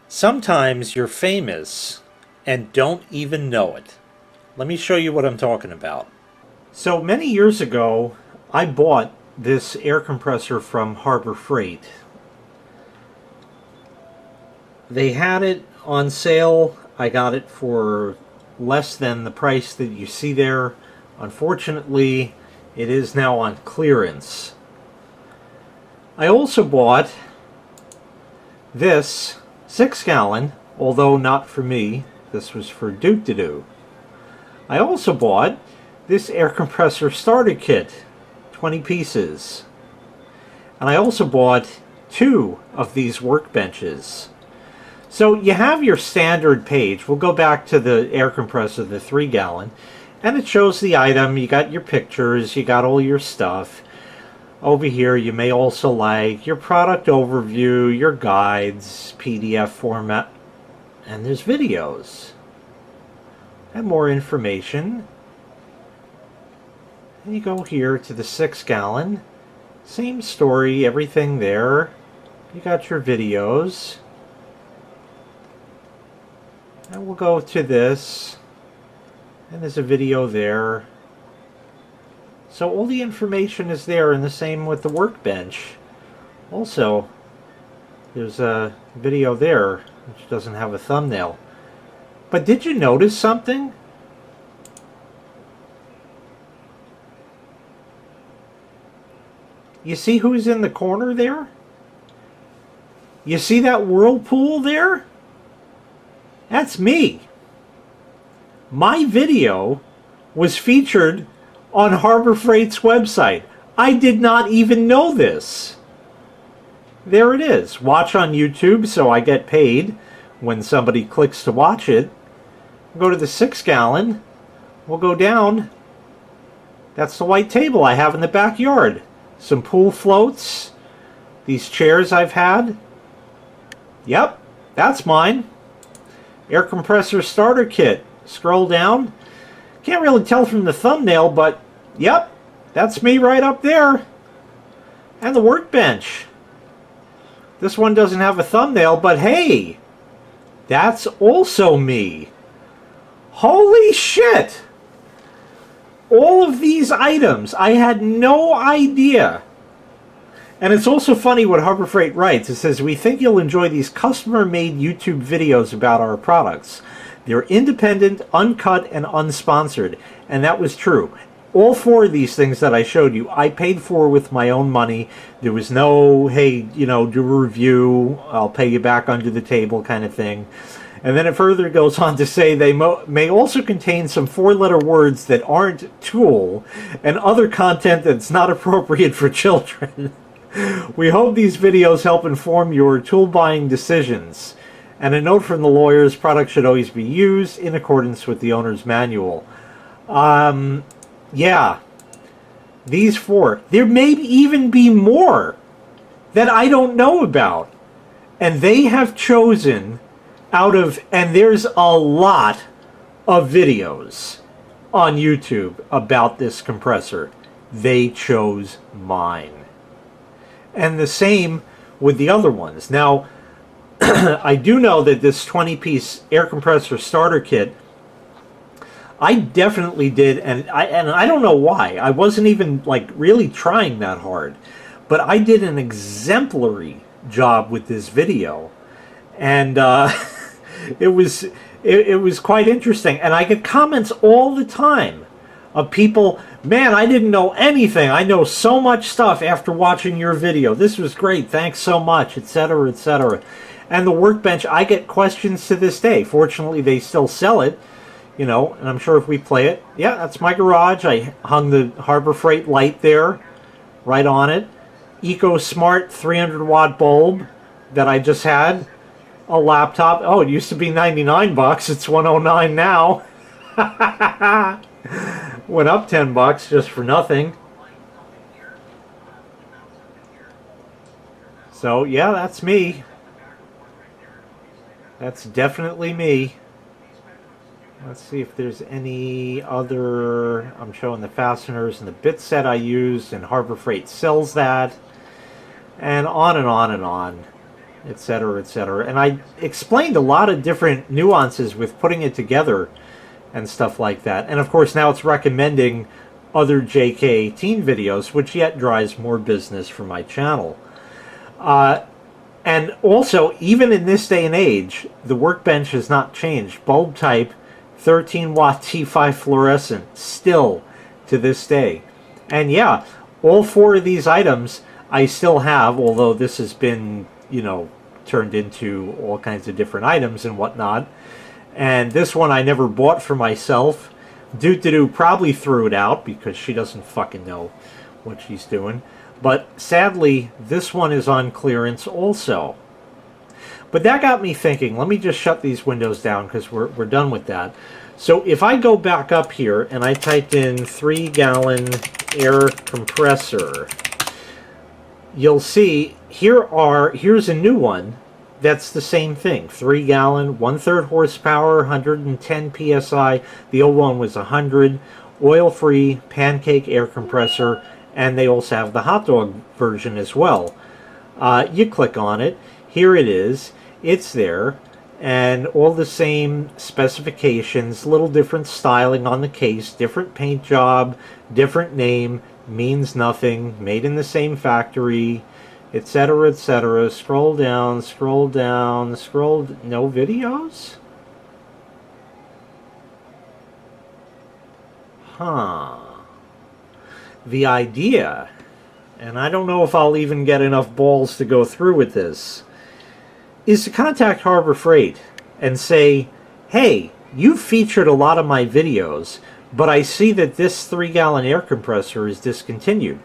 Sometimes you're famous and don't even know it. Let me show you what I'm talking about. So many years ago, I bought this air compressor from Harbor Freight. They had it on sale. I got it for less than the price that you see there. Unfortunately, it is now on clearance. I also bought this 6-gallon, although not for me. This was for Duke to do. I also bought this air compressor starter kit, 20 pieces. And I also bought 2 of these workbenches. So you have your standard page. We'll go back to the air compressor, the 3-gallon, and it shows the item. You got your pictures, you got all your stuff. Over here you may also like your product overview, your guides, PDF format, and there's videos and more information. And you go here to the 6-gallon, same story, everything there. You got your videos. And we'll go to this, and there's a video there. So all the information is there, and the same with the workbench. Also, there's a video there, which doesn't have a thumbnail. But did you notice something? You see who's in the corner there? You see that whirlpool there? That's me. My video was featured on Harbor Freight's website. I did not even know this. There it is. Watch on YouTube, so I get paid when somebody clicks to watch it. Go to the 6-gallon. We'll go down. That's the white table I have in the backyard. Some pool floats. These chairs I've had. Yep, that's mine. Air compressor starter kit. Scroll down. Can't really tell from the thumbnail, but yep, that's me right up there. And the workbench. This one doesn't have a thumbnail, but hey, that's also me. Holy shit! All of these items, I had no idea. And it's also funny what Harbor Freight writes. It says, "We think you'll enjoy these customer-made YouTube videos about our products. They're independent, uncut, and unsponsored." And that was true. All 4 of these things that I showed you, I paid for with my own money. There was no, hey, do a review, I'll pay you back under the table kind of thing. And then it further goes on to say they may also contain some 4-letter words that aren't tool and other content that's not appropriate for children. We hope these videos help inform your tool buying decisions. And a note from the lawyers, products should always be used in accordance with the owner's manual. Yeah. These 4. There may even be more that I don't know about. And they have chosen out of, and there's a lot of videos on YouTube about this compressor. They chose mine. And the same with the other ones. Now, I do know that this 20-piece air compressor starter kit, I definitely did, and I don't know why. I wasn't even like really trying that hard, but I did an exemplary job with this video, and it was quite interesting. And I get comments all the time of people, "Man, I didn't know anything. I know so much stuff after watching your video. This was great. Thanks so much," etc., etc. And the workbench, I get questions to this day. Fortunately, they still sell it, and I'm sure if we play it, yeah, that's my garage. I hung the Harbor Freight light there, right on it. Eco Smart 300-watt bulb that I just had. A laptop. Oh, it used to be 99 bucks. It's 109 now. Went up 10 bucks just for nothing. So, yeah, that's me. That's definitely me. Let's see if there's any other. I'm showing the fasteners and the bit set I used, and Harbor Freight sells that. And on and on and on. etc., etc. And I explained a lot of different nuances with putting it together and stuff like that. And of course, now it's recommending other JK18 videos, which yet drives more business for my channel. And also, even in this day and age, the Workbench has not changed. Bulb type, 13 watt T5 fluorescent, still to this day. And yeah, all 4 of these items I still have, although this has been, you know, turned into all kinds of different items and whatnot. And this one I never bought for myself. Doo-doo probably threw it out because she doesn't fucking know what she's doing. But sadly, this one is on clearance also. But that got me thinking. Let me just shut these windows down because we're done with that. So if I go back up here and I typed in 3-gallon air compressor, you'll see here's a new one that's the same thing. 3-gallon, 1/3 horsepower, 110 psi. The old one was 100. Oil-free Pancake air compressor. And they also have the hot dog version as well. You click on it. Here it is. It's there. And all the same specifications. Little different styling on the case. Different paint job. Different name. Means nothing. Made in the same factory. Etc. etc. Scroll down. Scroll down. Scroll. No videos? Huh. The idea, and I don't know if I'll even get enough balls to go through with this, is to contact Harbor Freight and say, hey, you've featured a lot of my videos, but I see that this 3-gallon air compressor is discontinued.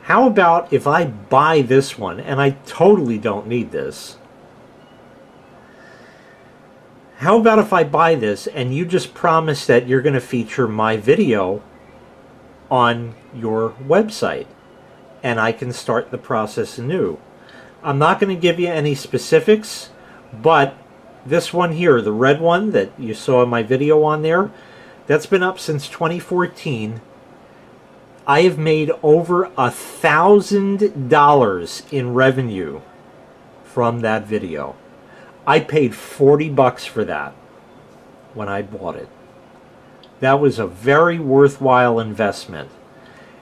How about if I buy this one, and I totally don't need this. How about if I buy this and you just promise that you're going to feature my video on your website and I can start the process anew. I'm not going to give you any specifics, but this one here, the red one that you saw in my video on there, that's been up since 2014. I have made over $1,000 in revenue from that video. I paid $40 for that when I bought it. That was a very worthwhile investment.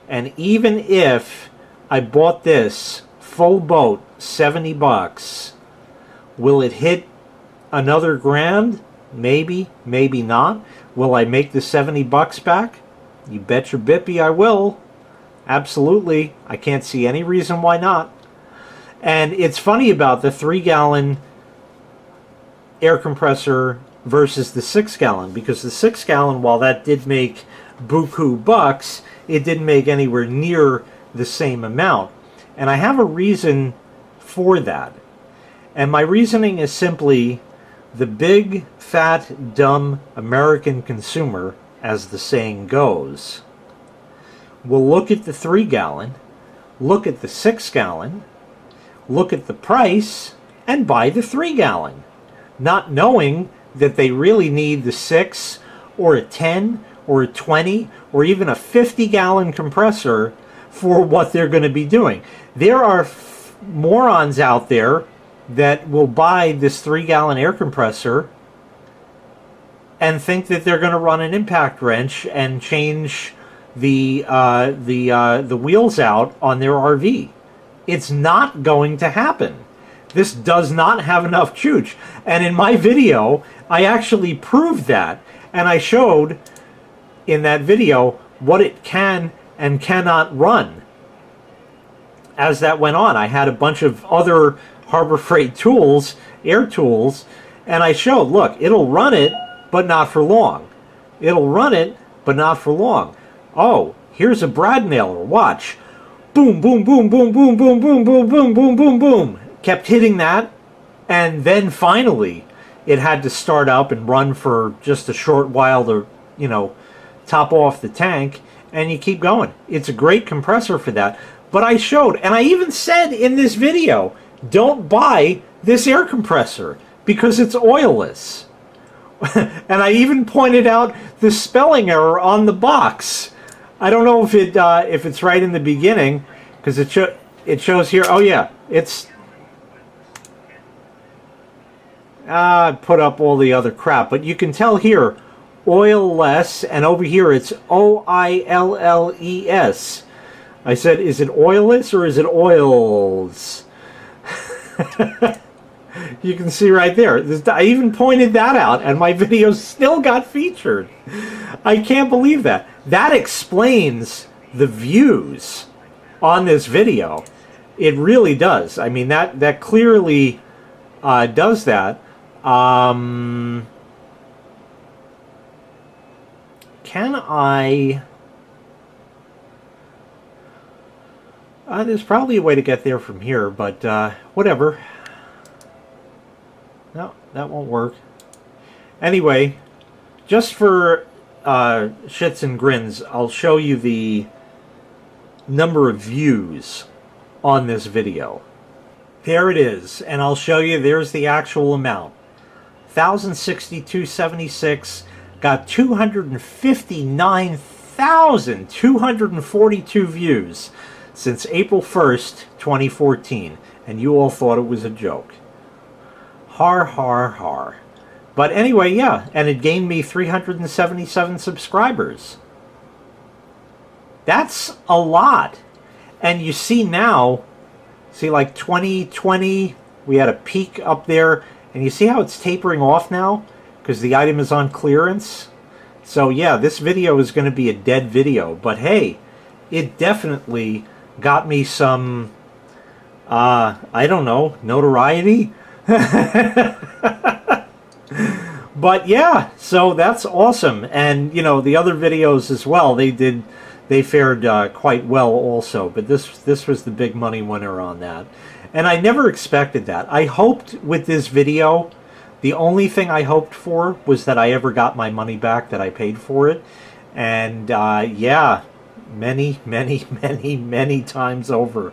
And even if I bought this full boat, $70, will it hit another grand? Maybe, maybe not. Will I make the $70 back? You bet your bippy I will. Absolutely. I can't see any reason why not. And it's funny about the 3-gallon air compressor versus the 6-gallon, because the 6-gallon, while that did make buku bucks, it didn't make anywhere near the same amount. And I have a reason for that. And my reasoning is simply the big, fat, dumb American consumer, as the saying goes, will look at the 3-gallon, look at the 6-gallon, look at the price, and buy the 3-gallon, not knowing that they really need the 6 or a 10 or a 20 or even a 50-gallon compressor for what they're going to be doing. There are morons out there that will buy this 3-gallon air compressor and think that they're going to run an impact wrench and change the wheels out on their RV. It's not going to happen. This does not have enough chooch. And in my video, I actually proved that. And I showed in that video what it can and cannot run. As that went on, I had a bunch of other Harbor Freight tools, air tools, and I showed, look, it'll run it, but not for long. It'll run it, but not for long. Oh, here's a brad nailer. Watch. Boom, boom, boom, boom, boom, boom, boom, boom, boom, boom, boom, boom. Kept hitting that, and then finally it had to start up and run for just a short while to, you know, top off the tank, and you keep going. It's a great compressor for that. But I showed, and I even said in this video, don't buy this air compressor because it's oilless. And I even pointed out the spelling error on the box. I don't know if it's right in the beginning, because it shows here. Oh yeah, it's put up all the other crap, but you can tell here, Oilless, and over here it's Oilles. I said, is it Oilless or is it Oils? You can see right there. I even pointed that out, and my video still got featured. I can't believe that. That explains the views on this video. It really does. I mean, that clearly does that. Can I... there's probably a way to get there from here, but whatever. No, that won't work. Anyway, just for shits and grins, I'll show you the number of views on this video. There it is, and I'll show you, there's the actual amount. 1,062.76 got 259,242 views since April 1st, 2014, and you all thought it was a joke. Har, har, har. But anyway, yeah, and it gained me 377 subscribers. That's a lot. And you see now, see like 2020, we had a peak up there, and you see how it's tapering off now? Because the item is on clearance. So yeah, this video is going to be a dead video. But hey, it definitely got me some, I don't know, notoriety? But yeah, so that's awesome. And you know, the other videos as well, they fared quite well also, but this was the big money winner on that. And I never expected that. I hoped with this video, the only thing I hoped for was that I ever got my money back, that I paid for it. And yeah, many, many, many, many times over.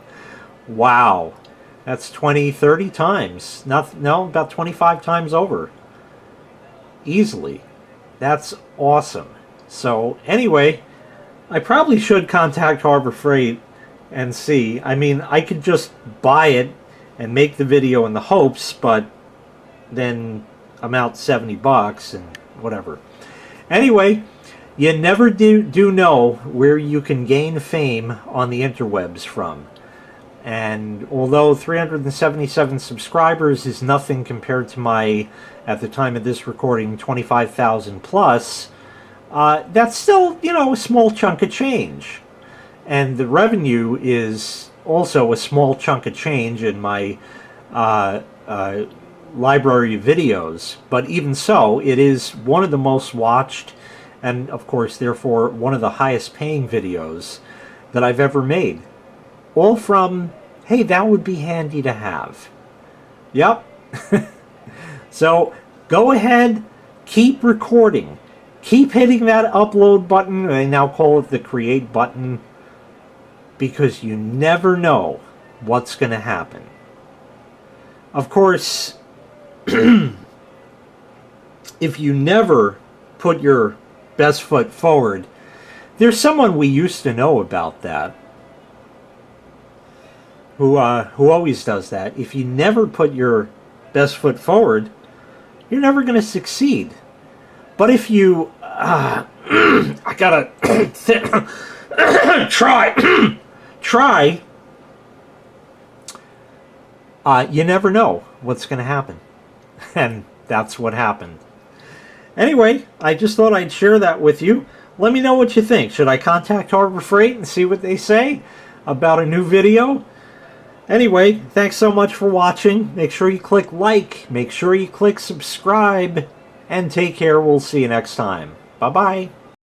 Wow. That's 20, 30 times. No, about 25 times over. Easily. That's awesome. So, anyway, I probably should contact Harbor Freight and see. I mean, I could just buy it and make the video in the hopes, but then I'm out 70 bucks and whatever. Anyway, you never do know where you can gain fame on the interwebs from. And although 377 subscribers is nothing compared to my, at the time of this recording, 25,000 plus, that's still, you know, a small chunk of change. And the revenue is also a small chunk of change in my library of videos. But even so, it is one of the most watched and, of course, therefore, one of the highest paying videos that I've ever made. All from, hey, that would be handy to have. Yep. So, go ahead, keep recording. Keep hitting that upload button. They now call it the create button. Because you never know what's going to happen. Of course, if you never put your best foot forward, there's someone we used to know about that. Who always does that. If you never put your best foot forward, you're never going to succeed. But if you, I gotta try, you never know what's going to happen. And that's what happened. Anyway, I just thought I'd share that with you. Let me know what you think. Should I contact Harbor Freight and see what they say about a new video? Anyway, thanks so much for watching. Make sure you click like. Make sure you click subscribe. And take care. We'll see you next time. Bye-bye.